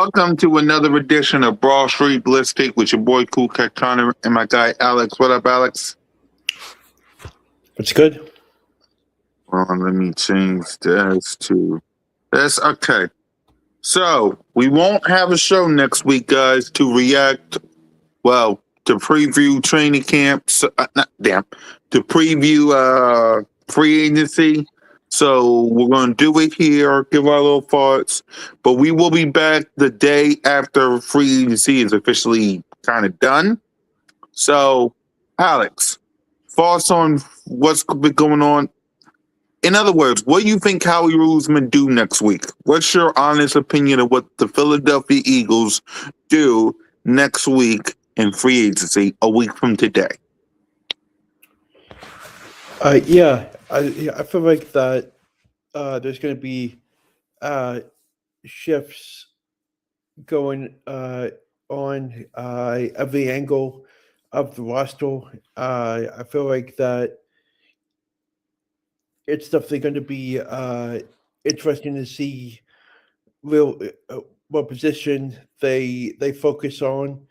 welcome to another edition of Broad Street Blitz with your boy Cool Cat Connor and my guy Alex. What up, Alex? What's good? Let me change this to this. Okay. So we won't have a show next week, guys, to react. Well, to preview training camps. To preview free agency. So we're going to do it here, give our little thoughts, but we will be back the day after free agency is officially kind of done. So, Alex, thoughts on what's been going on? In other words, what do you think Howie Roseman do next week? What's your honest opinion of what the Philadelphia Eagles do next week in free agency a week from today? I feel like that there's going to be shifts going on every angle of the roster. I feel like that it's definitely going to be interesting to see what position they focus on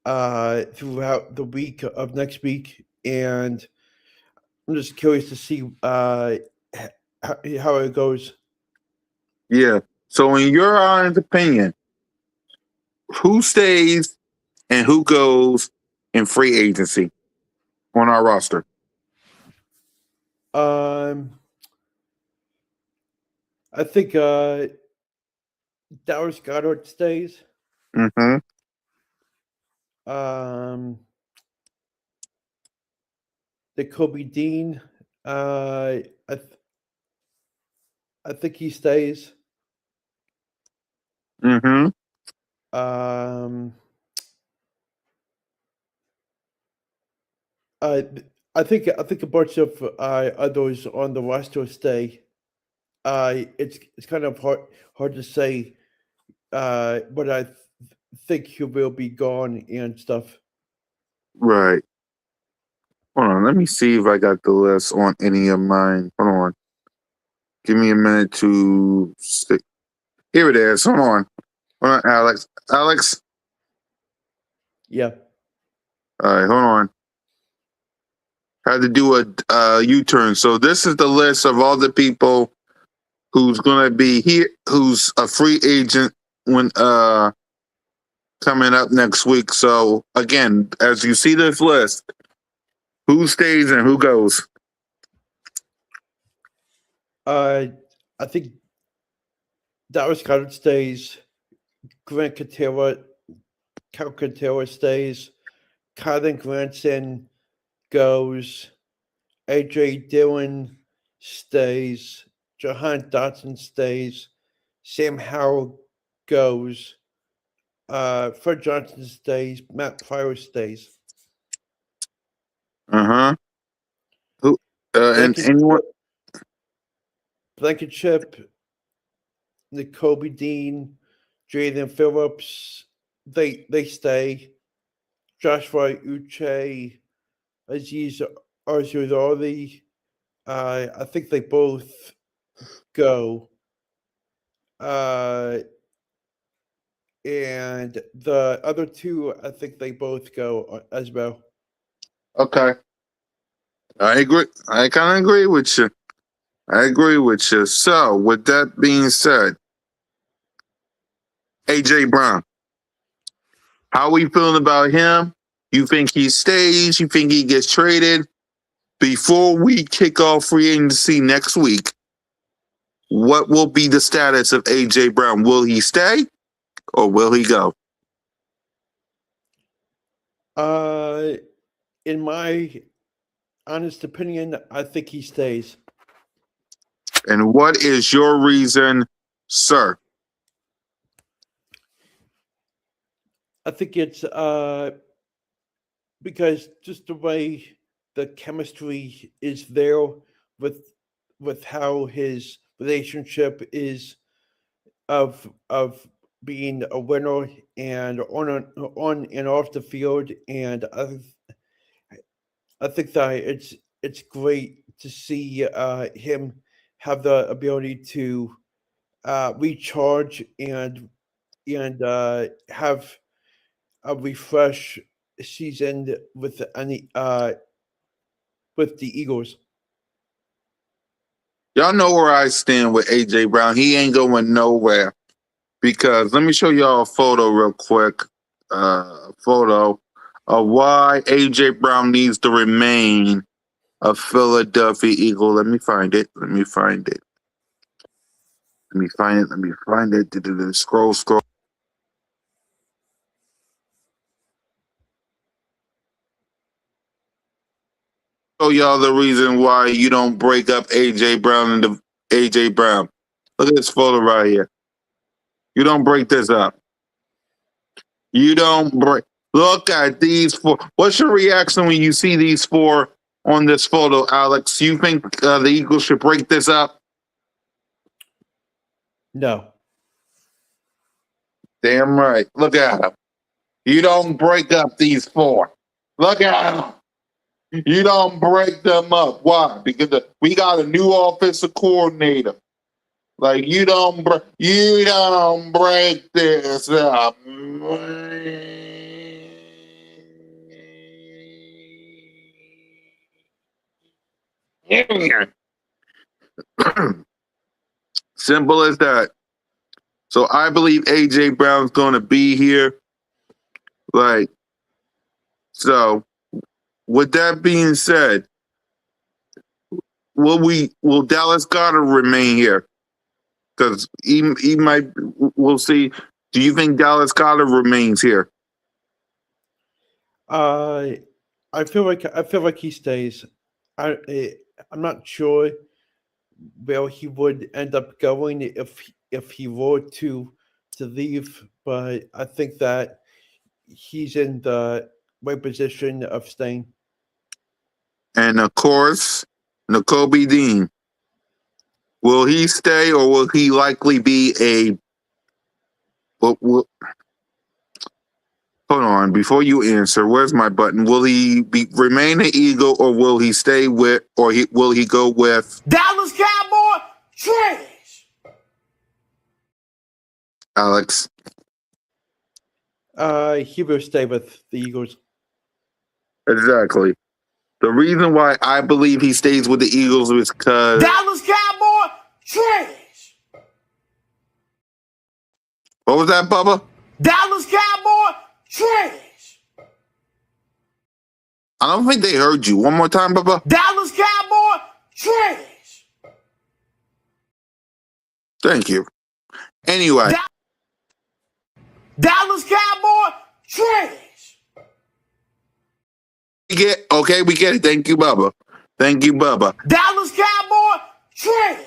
throughout the week of next week, and I'm just curious to see how it goes. Yeah. So, in your honest opinion, who stays and who goes in free agency on our roster? I think Dallas Goddard stays. Mm-hmm. The Kobe Dean, I think he stays. Mm-hmm. I think a bunch of others on the roster stay. It's kind of hard to say, but I think he will be gone and stuff. Right. Hold on. Let me see if I got the list on any of mine. Hold on. Give me a minute to stick. Here it is. Hold on. Hold on, Alex. Alex. Yeah. All right. Hold on. Had to do a U-turn. So this is the list of all the people who's going to be here, who's a free agent when coming up next week. So again, as you see this list, who stays and who goes? I think Dallas Goddard stays. Grant Calcaterra stays. Kylan Granson goes. AJ Dillon stays. Jahan Dotson stays. Sam Howell goes. Fred Johnson stays. Matt Pryor stays. Uh-huh. Who and anyone? Blankenship, Kobe Dean, Jaden Phillips, they stay. Joshua Uche, Aziz Arzurari, I think they both go. And the other two, I think they both go as well. Okay. I agree. I kind of agree with you. I agree with you. So, with that being said, AJ Brown, how are we feeling about him? You think he stays? You think he gets traded? Before we kick off free agency next week, what will be the status of AJ Brown? Will he stay or will he go? In my honest opinion, I think he stays. And what is your reason, sir? I think it's because just the way the chemistry is there with how his relationship is of being a winner and on and off the field, and I think that it's great to see him have the ability to recharge and and have a refresh season with the Eagles. Y'all know where I stand with AJ Brown. He ain't going nowhere because let me show y'all a photo real quick. Photo of why AJ Brown needs to remain a Philadelphia Eagle. Let me find it. Let me find it. Let me find it. Let me find it. Scroll, scroll. Show y'all the reason why you don't break up AJ Brown and the AJ Brown. Look at this photo right here. You don't break this up. You don't break. Look at these four. What's your reaction when you see these four on this photo, Alex? You think the Eagles should break this up? No. Damn right. Look at them. You don't break up these four. Look at them. You don't break them up. Why? Because we got a new offensive coordinator. Like you don't break this up. Simple as that. So I believe AJ Brown's going to be here. Like, so with that being said, will Dallas Goedert remain here? Because he might. We'll see. Do you think Dallas Goedert remains here? I feel like he stays. I'm not sure where he would end up going if he were to leave, but I think that he's in the right position of staying. And of course, Nakobe Dean. Will he stay or will he likely be a? Hold on, before you answer, where's my button? Will he remain an Eagle or will he stay with will he go with Dallas Cowboy trash? Alex? He will stay with the Eagles. Exactly. The reason why I believe he stays with the Eagles is because Dallas Cowboy trash. what was that, Bubba? Dallas Cowboy trash. I don't think they heard you. One more time, Bubba. Dallas Cowboy trash. Thank you. Anyway. Dallas Cowboy trash. We get it. Thank you, Bubba. Thank you, Bubba. Dallas Cowboy trash.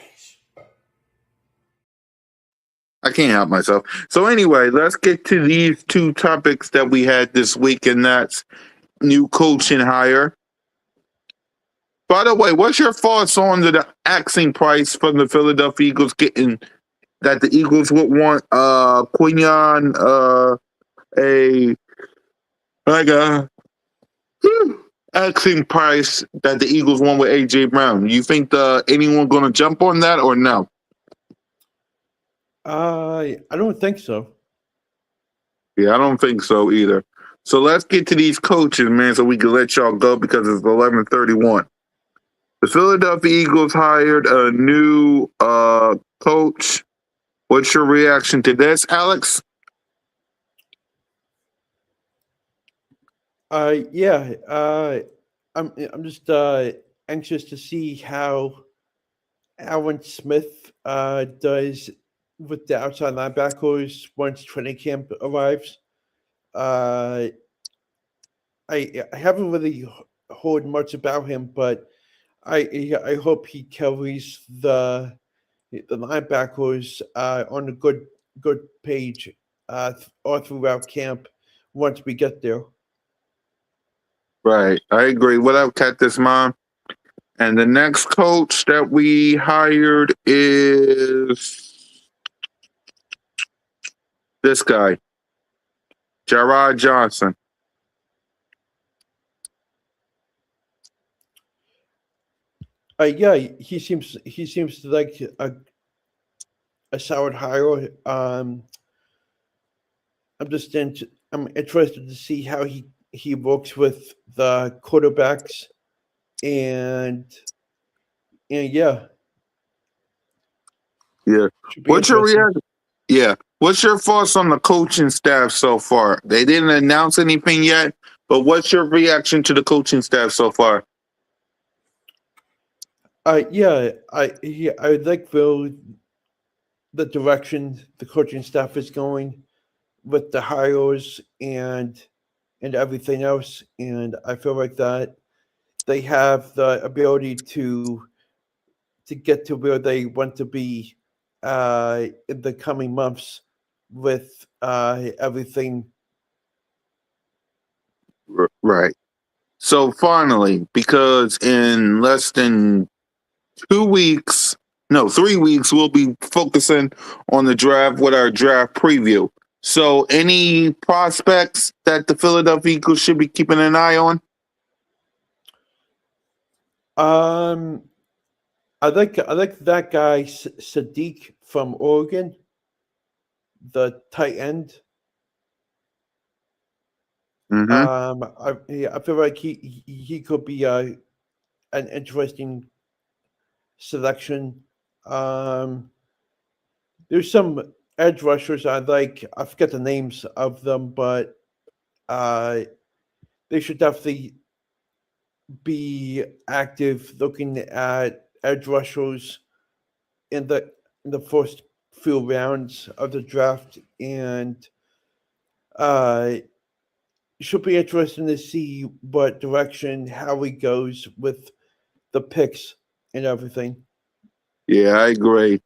I can't help myself. So anyway, let's get to these two topics that we had this week, and that's new coaching hire. By the way, what's your thoughts on the asking price from the Philadelphia Eagles getting that the Eagles would want Quinion a asking price that the Eagles want with AJ Brown? You think anyone gonna jump on that or no? I don't think so. Yeah, I don't think so either. So let's get to these coaches, man, so we can let y'all go because it's 11:31. The Philadelphia Eagles hired a new coach. What's your reaction to this, Alex? Yeah. I'm just anxious to see how Alan Smith does with the outside linebackers once training camp arrives. I haven't really heard much about him, but I hope he carries the linebackers on a good page all throughout camp once we get there. Right, I agree. What up, Cactus Mom? And the next coach that we hired is this guy, Jarrod Johnson. Yeah, he seems to like a solid hire. I'm interested to see how he works with the quarterbacks and yeah, Yeah. should be What's your interesting. reaction? Yeah. What's your thoughts on the coaching staff so far? They didn't announce anything yet, but what's your reaction to the coaching staff so far? I like the direction the coaching staff is going with the hires and everything else, and I feel like that they have the ability to get to where they want to be in the coming months with everything. Right. So finally, because in less than 2 weeks, no, 3 weeks, we'll be focusing on the draft with our draft preview. So, any prospects that the Philadelphia Eagles should be keeping an eye on? Um, I like that guy Sadiq from Oregon, the tight end. Mm-hmm. I feel like he could be an interesting selection. Um, there's some edge rushers I like. I forget the names of them, but uh, they should definitely be active looking at edge rushers in the first few rounds of the draft, and uh, should be interesting to see what direction Howie goes with the picks and everything. Yeah, I agree.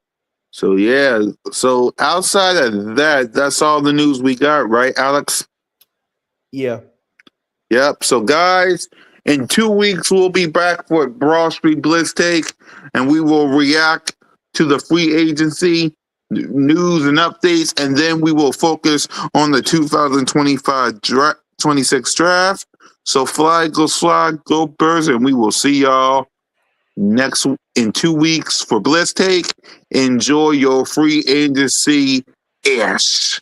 So, yeah. So, outside of that, that's all the news we got, right, Alex? Yeah, Yep. So, guys, in 2 weeks, we'll be back for Broad Street Blitz Take, and we will react to the free agency news and updates, and then we will focus on the 2025 26 draft. So, fly, go slide, go birds, and we will see y'all next in 2 weeks for Blitz Take. Enjoy your free agency ish.